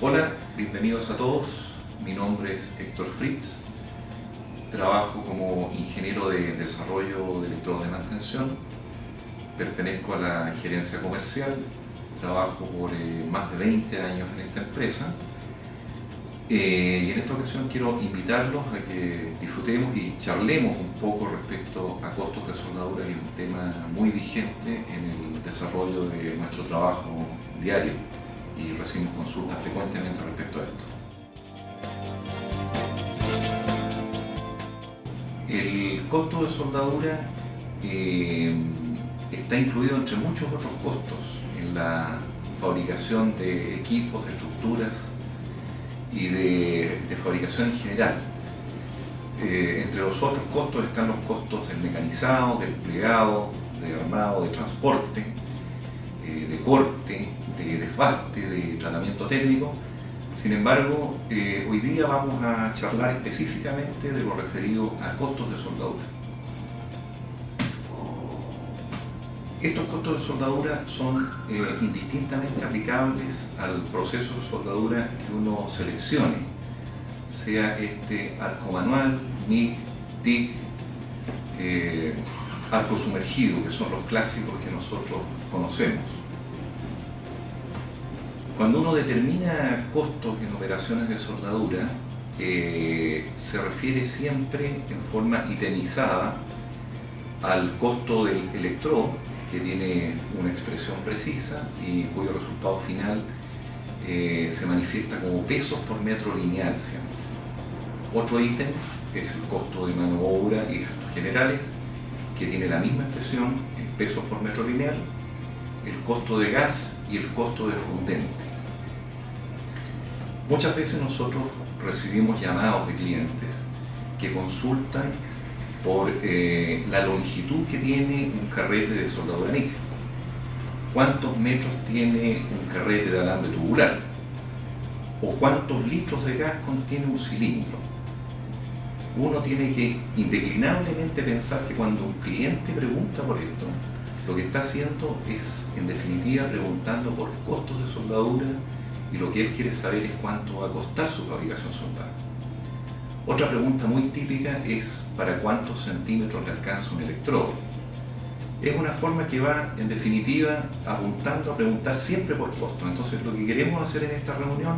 Hola, bienvenidos a todos. Mi nombre es Héctor Fritz. Trabajo como ingeniero de desarrollo de electrodos de mantención. Pertenezco a la gerencia comercial. Trabajo por más de 20 años en esta empresa. Y en esta ocasión quiero invitarlos a que disfrutemos y charlemos un poco respecto a costos de soldadura, que es un tema muy vigente en el desarrollo de nuestro trabajo diario, y recibimos consultas frecuentemente respecto a esto. El costo de soldadura está incluido entre muchos otros costos en la fabricación de equipos, de estructuras y de fabricación en general. Entre los otros costos están los costos del mecanizado, del plegado, de armado, de transporte, de corte, de desbaste, de tratamiento térmico. Sin embargo, hoy día vamos a charlar específicamente de lo referido a costos de soldadura. Estos costos de soldadura son indistintamente aplicables al proceso de soldadura que uno seleccione, sea este arco manual, MIG, TIG, arco sumergido, que son los clásicos que nosotros conocemos. Cuando uno determina costos en operaciones de soldadura, se refiere siempre en forma itemizada al costo del electrodo, que tiene una expresión precisa y cuyo resultado final se manifiesta como pesos por metro lineal siempre. Otro ítem es el costo de mano de obra y gastos generales, que tiene la misma expresión en pesos por metro lineal, el costo de gas y el costo de fundente. Muchas veces nosotros recibimos llamados de clientes que consultan por la longitud que tiene un carrete de soldadura MIG, cuántos metros tiene un carrete de alambre tubular, o cuántos litros de gas contiene un cilindro. Uno tiene que indeclinablemente pensar que cuando un cliente pregunta por esto, lo que está haciendo es, en definitiva, preguntando por costos de soldadura, y lo que él quiere saber es cuánto va a costar su fabricación soldada. Otra pregunta muy típica es ¿para cuántos centímetros le alcanza un electrodo? Es una forma que va, en definitiva, apuntando a preguntar siempre por costo. Entonces, lo que queremos hacer en esta reunión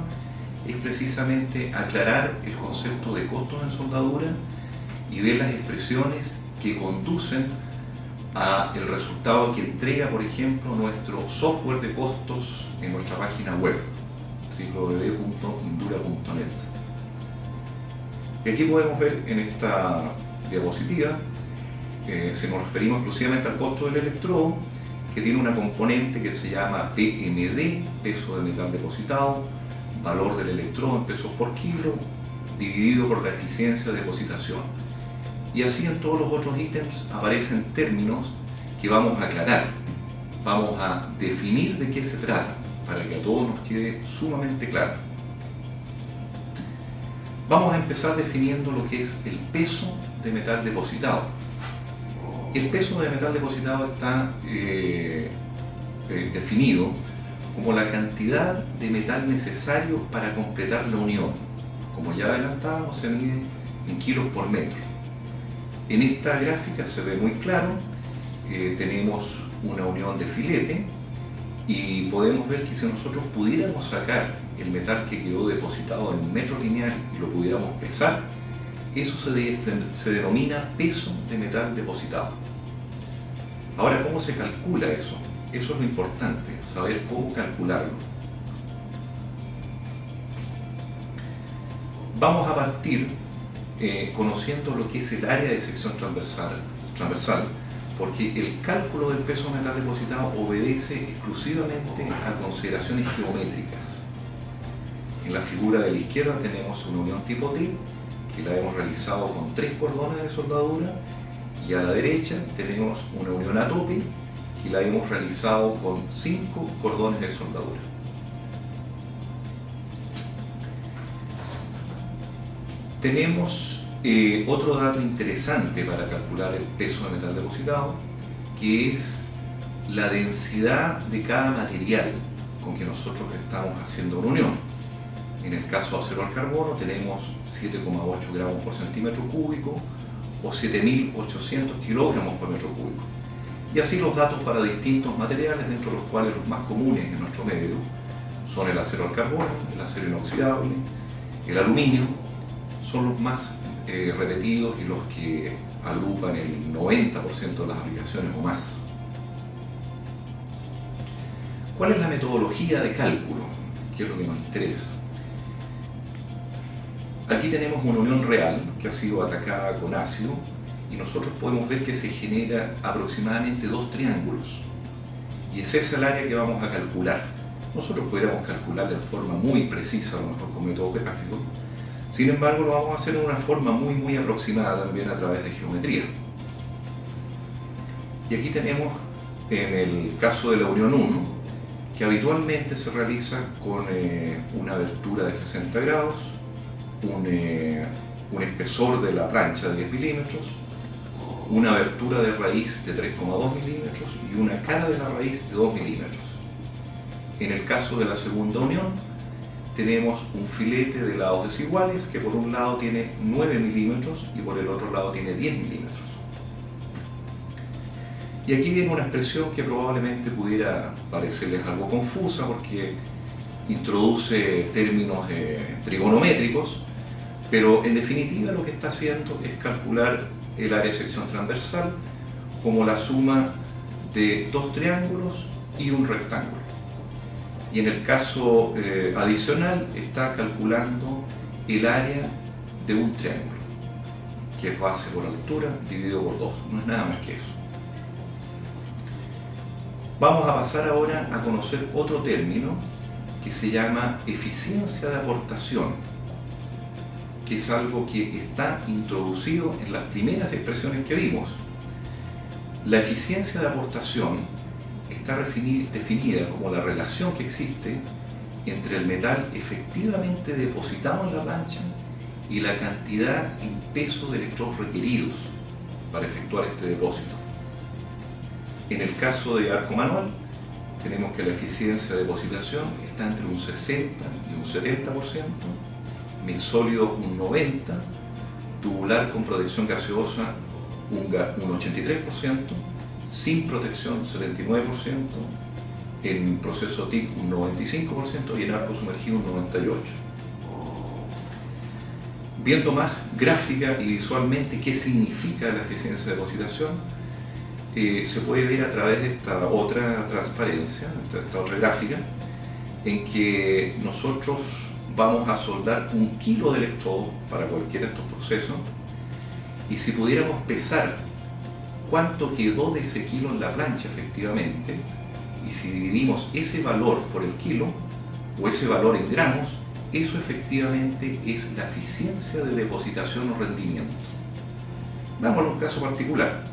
es precisamente aclarar el concepto de costos en soldadura y ver las expresiones que conducen a el resultado que entrega, por ejemplo, nuestro software de costos en nuestra página web www.indura.net. Y aquí podemos ver en esta diapositiva, si nos referimos exclusivamente al costo del electrodo, que tiene una componente que se llama PMD, peso de metal depositado, valor del electrodo en pesos por kilo, dividido por la eficiencia de depositación. Y así en todos los otros ítems aparecen términos que vamos a aclarar, vamos a definir de qué se trata, para que a todos nos quede sumamente claro. Vamos a empezar definiendo lo que es el peso de metal depositado. El peso de metal depositado está definido como la cantidad de metal necesario para completar la unión. Como ya adelantábamos, se mide en kilos por metro. En esta gráfica se ve muy claro, tenemos una unión de filete y podemos ver que si nosotros pudiéramos sacar el metal que quedó depositado en un metro lineal y lo pudiéramos pesar, eso se denomina peso de metal depositado. Ahora, ¿cómo se calcula eso? Eso es lo importante, saber cómo calcularlo. Vamos a partir conociendo lo que es el área de sección transversal, porque el cálculo del peso de metal depositado obedece exclusivamente a consideraciones geométricas. En la figura de la izquierda tenemos una unión tipo T, que la hemos realizado con 3 cordones de soldadura, y a la derecha tenemos una unión a tope, que la hemos realizado con 5 cordones de soldadura. Tenemos Otro dato interesante para calcular el peso de metal depositado, que es la densidad de cada material con que nosotros estamos haciendo una unión. En el caso de acero al carbono tenemos 7,8 gramos por centímetro cúbico o 7.800 kilogramos por metro cúbico. Y así los datos para distintos materiales, dentro de los cuales los más comunes en nuestro medio son el acero al carbono, el acero inoxidable, el aluminio, son los más repetidos y los que agrupan el 90% de las aplicaciones o más. ¿Cuál es la metodología de cálculo? ¿Qué es lo que nos interesa? Aquí tenemos una unión real que ha sido atacada con ácido y nosotros podemos ver que se genera aproximadamente 2 triángulos. Y es esa el área que vamos a calcular. Nosotros podríamos calcular de forma muy precisa, a lo mejor con métodos gráficos. Sin embargo, lo vamos a hacer de una forma muy aproximada también a través de geometría. Y aquí tenemos, en el caso de la unión 1, que habitualmente se realiza con una abertura de 60 grados, un espesor de la plancha de 10 milímetros, una abertura de raíz de 3,2 milímetros y una cara de la raíz de 2 milímetros. En el caso de la segunda unión, tenemos un filete de lados desiguales que por un lado tiene 9 milímetros y por el otro lado tiene 10 milímetros. Y aquí viene una expresión que probablemente pudiera parecerles algo confusa porque introduce términos trigonométricos, pero en definitiva lo que está haciendo es calcular el área de sección transversal como la suma de 2 triángulos y un rectángulo. Y en el caso adicional está calculando el área de un triángulo, que es base por altura dividido por 2, no es nada más que eso. Vamos a pasar ahora a conocer otro término que se llama eficiencia de aportación, que es algo que está introducido en las primeras expresiones que vimos. La eficiencia de aportación está definida como la relación que existe entre el metal efectivamente depositado en la plancha y la cantidad en peso de electrodos requeridos para efectuar este depósito. En el caso de arco manual, tenemos que la eficiencia de depositación está entre un 60 y un 70%, mixólido un 90%, tubular con protección gaseosa un 83%, sin protección 79%, en proceso TIC un 95% y en arco sumergido un 98%. Viendo más gráfica y visualmente qué significa la eficiencia de depositación, se puede ver a través de esta otra transparencia, esta otra gráfica, en que nosotros vamos a soldar 1 kilo de electrodos para cualquiera de estos procesos, y si pudiéramos pesar cuánto quedó de ese kilo en la plancha efectivamente, y si dividimos ese valor por el kilo, o ese valor en gramos, eso efectivamente es la eficiencia de depositación o rendimiento. Vamos a un caso particular.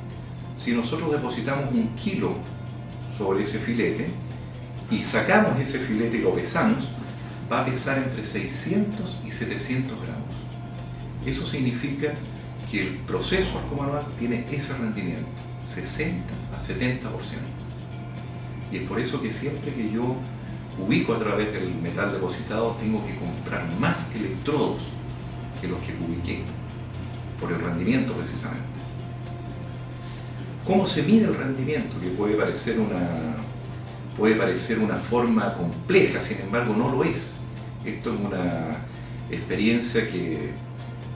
Si nosotros depositamos 1 kilo sobre ese filete y sacamos ese filete y lo pesamos, va a pesar entre 600 y 700 gramos. Eso significa que el proceso arco manual tiene ese rendimiento, 60 a 70%. Y es por eso que siempre que yo ubico a través del metal depositado, tengo que comprar más electrodos que los que ubiqué, por el rendimiento precisamente. ¿Cómo se mide el rendimiento? Que puede parecer una forma compleja, sin embargo no lo es. Esto es una experiencia que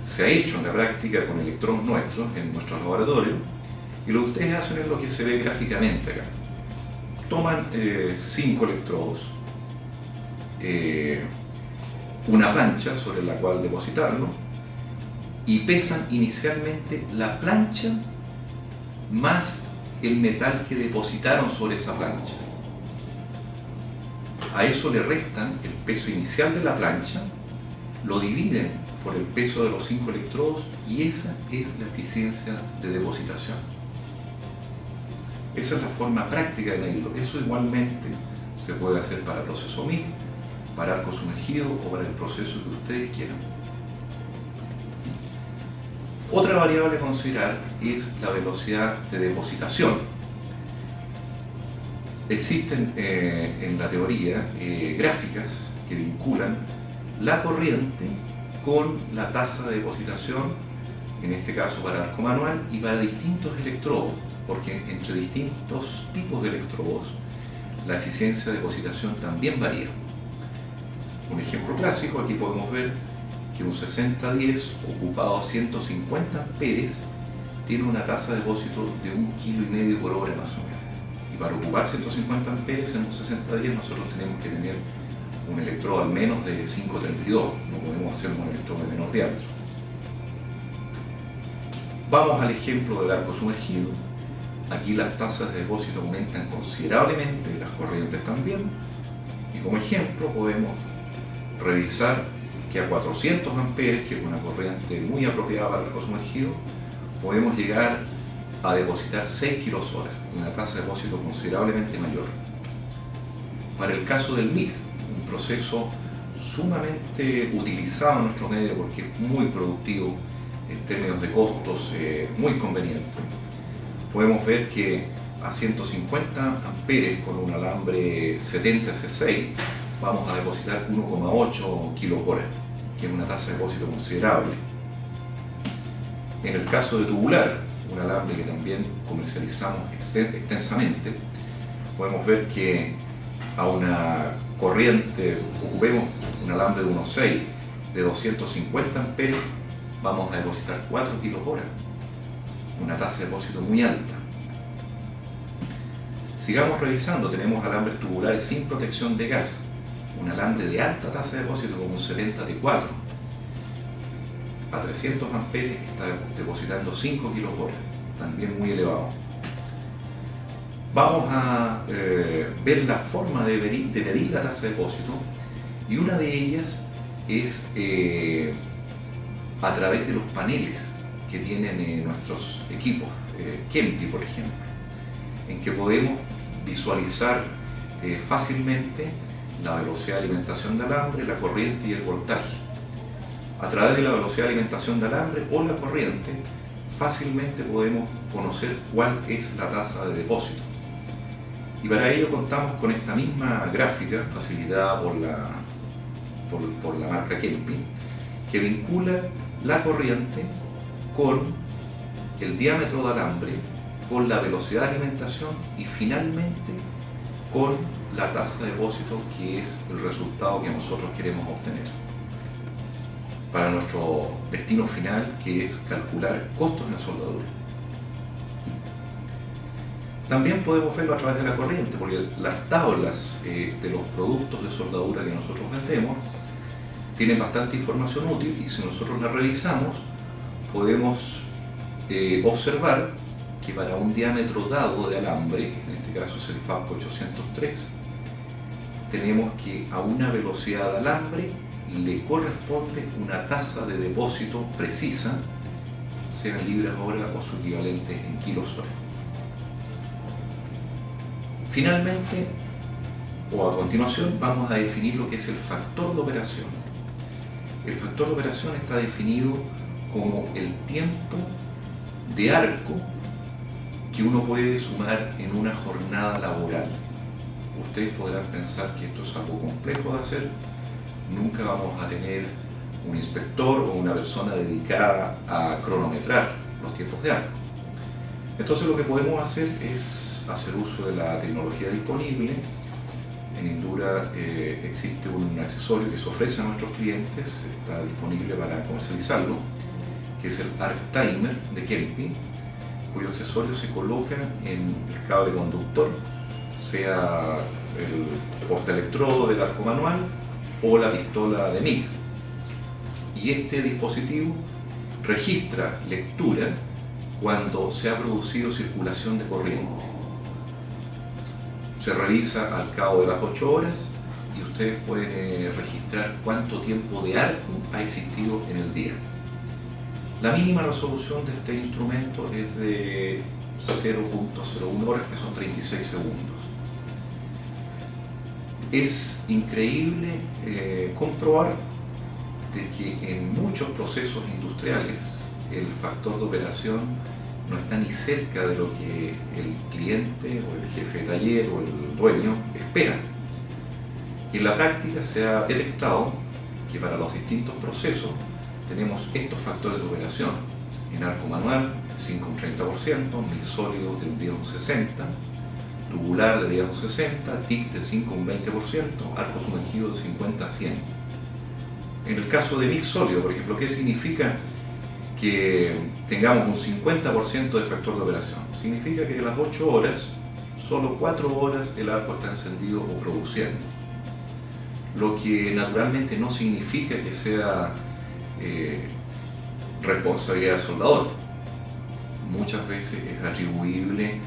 se ha hecho en la práctica con electrodos nuestros, en nuestros laboratorios, y lo que ustedes hacen es lo que se ve gráficamente acá. Toman 5 electrodos, una plancha sobre la cual depositarlo, y pesan inicialmente la plancha más el metal que depositaron sobre esa plancha. A eso le restan el peso inicial de la plancha, lo dividen por el peso de los 5 electrodos y esa es la eficiencia de depositación. Esa es la forma práctica de medirlo. Eso igualmente se puede hacer para proceso MIG, para arco sumergido o para el proceso que ustedes quieran. Otra variable a considerar es la velocidad de depositación. Existen en la teoría gráficas que vinculan la corriente con la tasa de depositación, en este caso para arco manual y para distintos electrodos, porque entre distintos tipos de electrodos la eficiencia de depositación también varía. Un ejemplo clásico, aquí podemos ver que un 6010 ocupado a 150 amperes tiene una tasa de depósito de 1,5 kg por hora más o menos. Y para ocupar 150 amperes en un 6010 nosotros tenemos que tener un electrodo al menos de 532, no podemos hacer un electrodo de menor diámetro. Vamos al ejemplo del arco sumergido. Aquí las tasas de depósito aumentan considerablemente, las corrientes también, y como ejemplo podemos revisar que a 400 amperes, que es una corriente muy apropiada para el arco sumergido, podemos llegar a depositar 6 kWh, una tasa de depósito considerablemente mayor. Para el caso del MIG, un proceso sumamente utilizado en nuestro medio porque es muy productivo en términos de costos, muy conveniente. Podemos ver que a 150 amperes con un alambre 70 C6 vamos a depositar 1,8 kWh, que es una tasa de depósito considerable. En el caso de tubular, un alambre que también comercializamos extensamente, podemos ver que a una corriente, ocupemos un alambre de 1,6 de 250 amperes, vamos a depositar 4 kWh, una tasa de depósito muy alta. Sigamos revisando, tenemos alambres tubulares sin protección de gas, un alambre de alta tasa de depósito como un 70T4, a 300 amperes está depositando 5 kWh, también muy elevado. Vamos a ver la forma de medir la tasa de depósito, y una de ellas es a través de los paneles que tienen nuestros equipos, Kempi por ejemplo, en que podemos visualizar fácilmente la velocidad de alimentación de alambre, la corriente y el voltaje. A través de la velocidad de alimentación de alambre o la corriente, fácilmente podemos conocer cuál es la tasa de depósito. Y para ello contamos con esta misma gráfica facilitada por la marca Kempi, que vincula la corriente con el diámetro de alambre, con la velocidad de alimentación y finalmente con la tasa de depósito, que es el resultado que nosotros queremos obtener para nuestro destino final, que es calcular costos en soldadura. También podemos verlo a través de la corriente, porque las tablas de los productos de soldadura que nosotros vendemos tienen bastante información útil, y si nosotros la revisamos podemos observar que para un diámetro dado de alambre, que en este caso es el FAP 803, tenemos que a una velocidad de alambre le corresponde una tasa de depósito precisa, sea en libras hora o su equivalente en kilos hora. Finalmente, o a continuación, vamos a definir lo que es el factor de operación. El factor de operación está definido como el tiempo de arco que uno puede sumar en una jornada laboral. Ustedes podrán pensar que esto es algo complejo de hacer. Nunca vamos a tener un inspector o una persona dedicada a cronometrar los tiempos de arco. Entonces lo que podemos hacer es hacer uso de la tecnología disponible. En Indura existe un accesorio que se ofrece a nuestros clientes, está disponible para comercializarlo, que es el Arc Timer de Kempi, cuyo accesorio se coloca en el cable conductor, sea el portaelectrodo del arco manual o la pistola de MIG. Y este dispositivo registra lectura cuando se ha producido circulación de corriente. Se revisa al cabo de las 8 horas y ustedes pueden registrar cuánto tiempo de arco ha existido en el día. La mínima resolución de este instrumento es de 0,01 horas, que son 36 segundos. Es increíble comprobar de que en muchos procesos industriales el factor de operación no está ni cerca de lo que el cliente o el jefe de taller o el dueño espera. Y en la práctica se ha detectado que para los distintos procesos tenemos estos factores de operación. En arco manual de 5 a un 30%, mix sólido de un 10 a un 60%, tubular de 10 a un 60%, TIC de 5 a un 20%, arco sumergido de 50 a 100. En el caso de mix sólido, por ejemplo, ¿qué significa que tengamos un 50% de factor de operación? Significa que de las 8 horas, solo 4 horas el arco está encendido o produciendo. Lo que naturalmente no significa que sea responsabilidad del soldador. Muchas veces es atribuible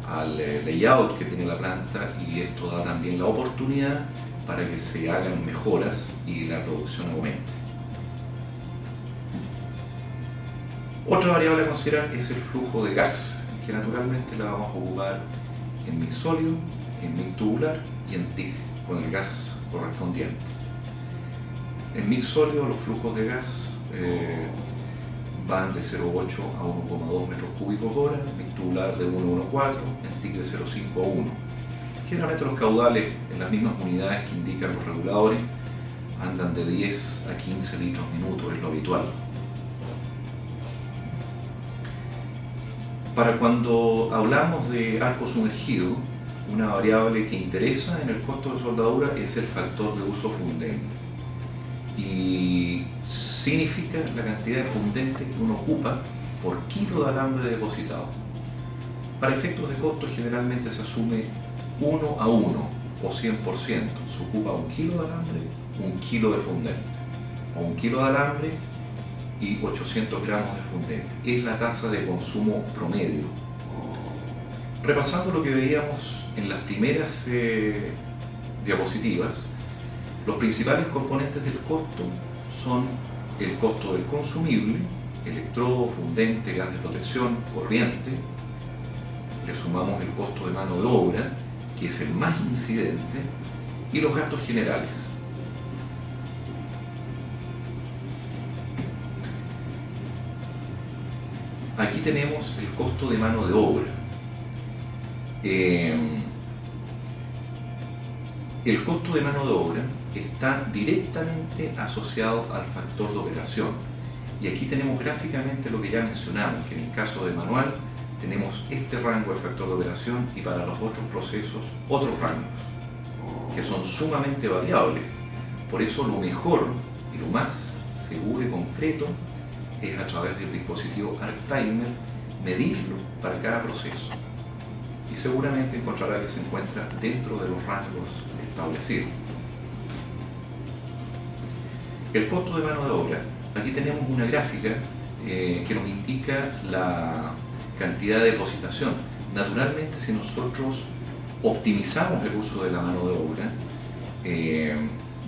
al layout que tiene la planta, y esto da también la oportunidad para que se hagan mejoras y la producción aumente. Otra variable a considerar es el flujo de gas, que naturalmente la vamos a ocupar en mix sólido, en mix tubular y en TIG, con el gas correspondiente. En mix sólido los flujos de gas van de 0,8 a 1,2 metros cúbicos hora, en mix tubular de 1 a 1,4, en TIG de 0,5 a 1. Generalmente los caudales en las mismas unidades que indican los reguladores andan de 10 a 15 litros minuto, es lo habitual. Para cuando hablamos de arco sumergido, una variable que interesa en el costo de soldadura es el factor de uso fundente, y significa la cantidad de fundente que uno ocupa por kilo de alambre depositado. Para efectos de costo generalmente se asume 1 a 1 o 100%, se ocupa 1 kilo de alambre, 1 kilo de fundente, o 1 kilo de alambre y 800 gramos de fundente. Es la tasa de consumo promedio. Repasando lo que veíamos en las primeras diapositivas, los principales componentes del costo son el costo del consumible, electrodo, fundente, gas de protección, corriente. Le sumamos el costo de mano de obra, que es el más incidente, y los gastos generales. Aquí tenemos el costo de mano de obra. El costo de mano de obra está directamente asociado al factor de operación. Y aquí tenemos gráficamente lo que ya mencionamos, que en el caso de manual tenemos este rango de factor de operación, y para los otros procesos otros rangos, que son sumamente variables. Por eso lo mejor y lo más seguro y concreto es, a través del dispositivo ArcTimer, medirlo para cada proceso, y seguramente encontrará que se encuentra dentro de los rangos establecidos. El costo de mano de obra. Aquí tenemos una gráfica que nos indica la cantidad de depositación. Naturalmente, si nosotros optimizamos el uso de la mano de obra,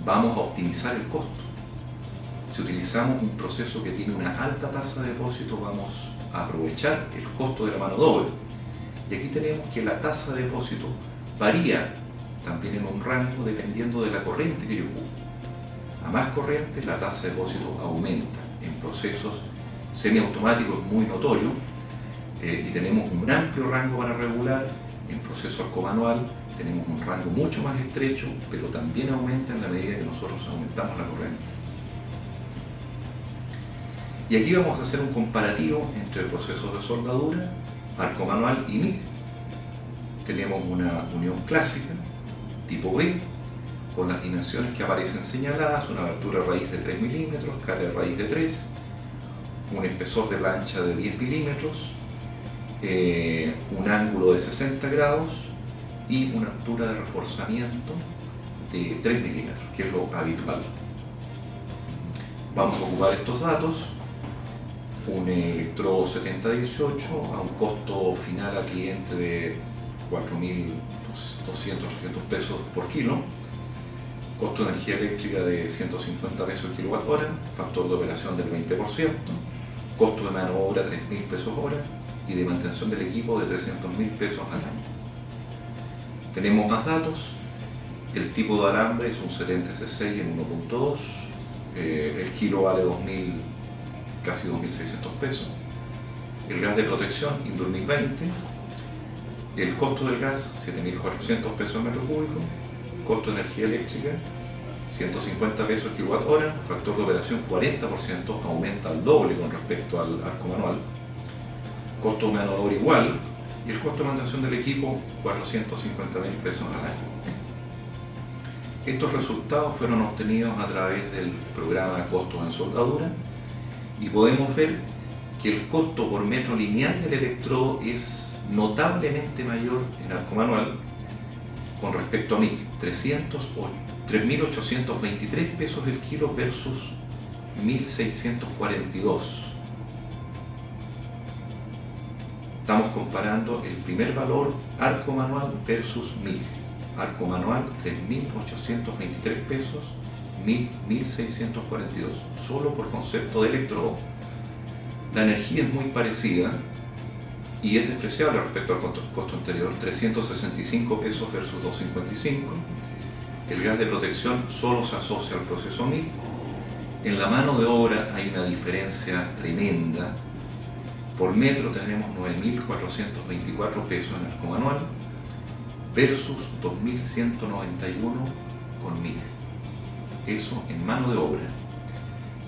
vamos a optimizar el costo. Si utilizamos un proceso que tiene una alta tasa de depósito, vamos a aprovechar el costo de la mano de obra. Y aquí tenemos que la tasa de depósito varía también en un rango dependiendo de la corriente que yo ocupo. A más corriente, la tasa de depósito aumenta. En procesos semiautomáticos es muy notorio, y tenemos un amplio rango para regular. En proceso arco manual tenemos un rango mucho más estrecho, pero también aumenta en la medida que nosotros aumentamos la corriente. Y aquí vamos a hacer un comparativo entre procesos de soldadura, arco manual y MIG. Tenemos una unión clásica, tipo B, con las dimensiones que aparecen señaladas: una abertura de raíz de 3 milímetros, cara de raíz de 3, un espesor de plancha de 10 milímetros, un ángulo de 60 grados y una altura de reforzamiento de 3 milímetros, que es lo habitual. Vamos a ocupar estos datos: un electrodo 7018 a un costo final al cliente de 4.200-300 pesos por kilo, costo de energía eléctrica de 150 pesos el kilowatt hora, factor de operación del 20%, costo de mano de obra 3.000 pesos hora y de mantención del equipo de 300.000 pesos al año. Tenemos más datos: el tipo de alambre es un 70 C6 en 1.2, el kilo vale 2.000 casi 2.600 pesos. El gas de protección, Indurmic 20, el costo del gas, 7.400 pesos el metro cúbico, costo de energía eléctrica, 150 pesos kilowatt hora, factor de operación 40%, aumenta al doble con respecto al arco manual, costo de mano de obra igual, y el costo de mantención del equipo, 450.000 pesos al año. Estos resultados fueron obtenidos a través del programa Costos en Soldadura, y podemos ver que el costo por metro lineal del electrodo es notablemente mayor en arco manual con respecto a MIG, 3.823 pesos el kilo versus 1.642. Estamos comparando el primer valor arco manual versus MIG. Arco manual 3.823 pesos, MIG 1.642, solo por concepto de electrodo. La energía es muy parecida y es despreciable respecto al costo anterior, 365 pesos versus 255. El gas de protección solo se asocia al proceso MIG. En la mano de obra hay una diferencia tremenda. Por metro tenemos 9.424 pesos en arco manual versus 2.191 con MIG. Eso en mano de obra.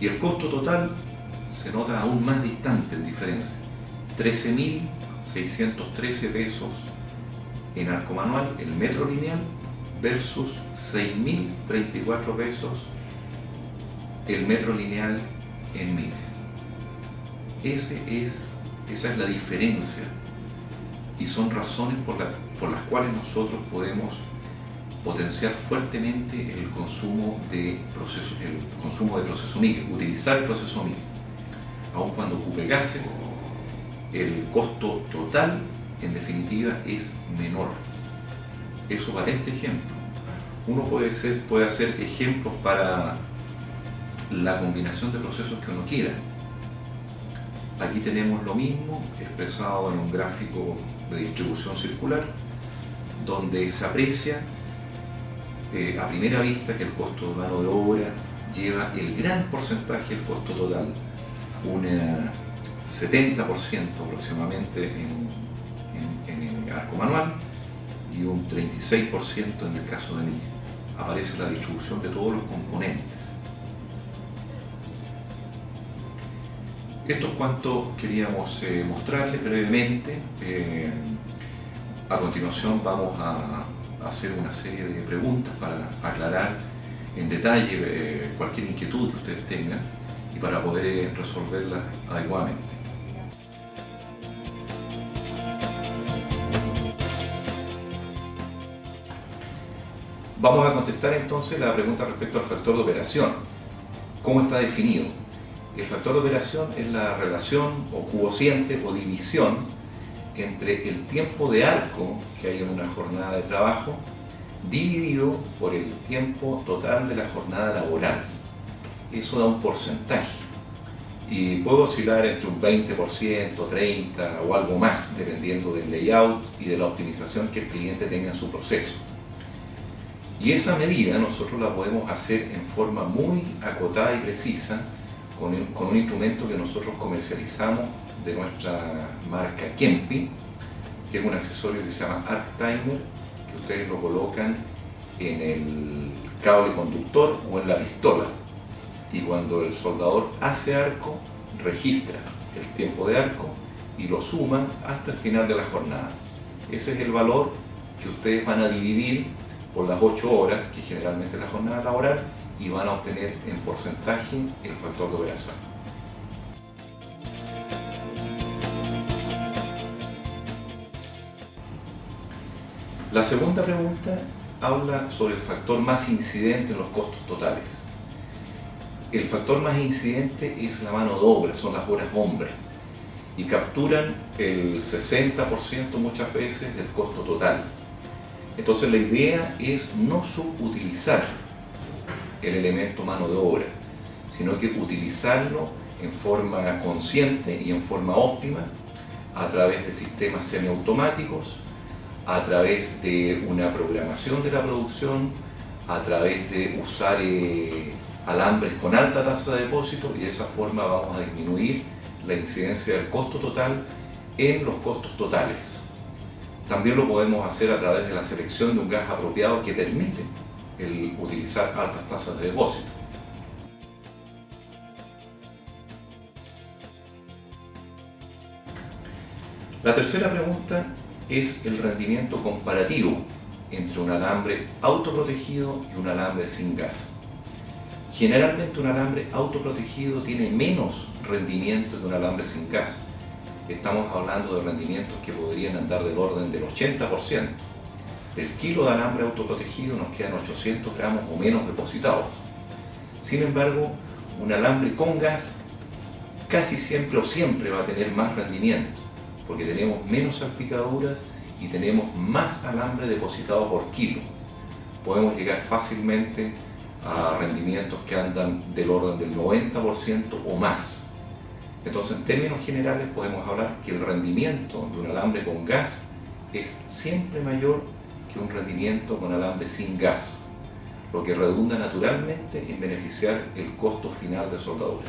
Y el costo total se nota aún más distante en diferencia. 13.613 pesos en arco manual, el metro lineal, versus 6.034 pesos el metro lineal en MIG. Esa es la diferencia, y son razones por las cuales nosotros podemos potenciar fuertemente el consumo de proceso MIG, utilizar el proceso MIG. Aun cuando ocupe gases, el costo total en definitiva es menor. Eso para este ejemplo. Uno puede hacer ejemplos para la combinación de procesos que uno quiera. Aquí tenemos lo mismo expresado en un gráfico de distribución circular, donde se aprecia a primera vista que el costo de mano de obra lleva el gran porcentaje del costo total, un 70% aproximadamente en arco manual y un 36% en el caso de MIG. Aparece la distribución de todos los componentes. Esto es cuanto queríamos mostrarles brevemente. A continuación vamos a hacer una serie de preguntas para aclarar en detalle cualquier inquietud que ustedes tengan y para poder resolverlas adecuadamente. Vamos a contestar entonces la pregunta respecto al factor de operación. ¿Cómo está definido? El factor de operación es la relación o cociente o división entre el tiempo de arco que hay en una jornada de trabajo dividido por el tiempo total de la jornada laboral. Eso da un porcentaje y puede oscilar entre un 20%, 30% o algo más dependiendo del layout y de la optimización que el cliente tenga en su proceso. Y esa medida nosotros la podemos hacer en forma muy acotada y precisa con un instrumento que nosotros comercializamos de nuestra marca Kempi, que es un accesorio que se llama Arc Timer, que ustedes lo colocan en el cable conductor o en la pistola, y cuando el soldador hace arco registra el tiempo de arco y lo suman hasta el final de la jornada. Ese es el valor que ustedes van a dividir por las 8 horas, que generalmente es la jornada laboral, y van a obtener en porcentaje el factor de operación. La segunda pregunta habla sobre el factor más incidente en los costos totales. El factor más incidente es la mano de obra, son las horas hombre, y capturan el 60% muchas veces del costo total. Entonces la idea es no subutilizar el elemento mano de obra, sino que utilizarlo en forma consciente y en forma óptima a través de sistemas semiautomáticos, a través de una programación de la producción, a través de usar alambres con alta tasa de depósito y de esa forma vamos a disminuir la incidencia del costo total en los costos totales. También lo podemos hacer a través de la selección de un gas apropiado que permite el utilizar altas tasas de depósito. La tercera pregunta es el rendimiento comparativo entre un alambre autoprotegido y un alambre sin gas. Generalmente un alambre autoprotegido tiene menos rendimiento que un alambre sin gas. Estamos hablando de rendimientos que podrían andar del orden del 80%. Del kilo de alambre autoprotegido nos quedan 800 gramos o menos depositados. Sin embargo, un alambre con gas casi siempre o siempre va a tener más rendimiento, porque tenemos menos salpicaduras y tenemos más alambre depositado por kilo. Podemos llegar fácilmente a rendimientos que andan del orden del 90% o más. Entonces, en términos generales, podemos hablar que el rendimiento de un alambre con gas es siempre mayor que un rendimiento con alambre sin gas, lo que redunda naturalmente en beneficiar el costo final de soldadura.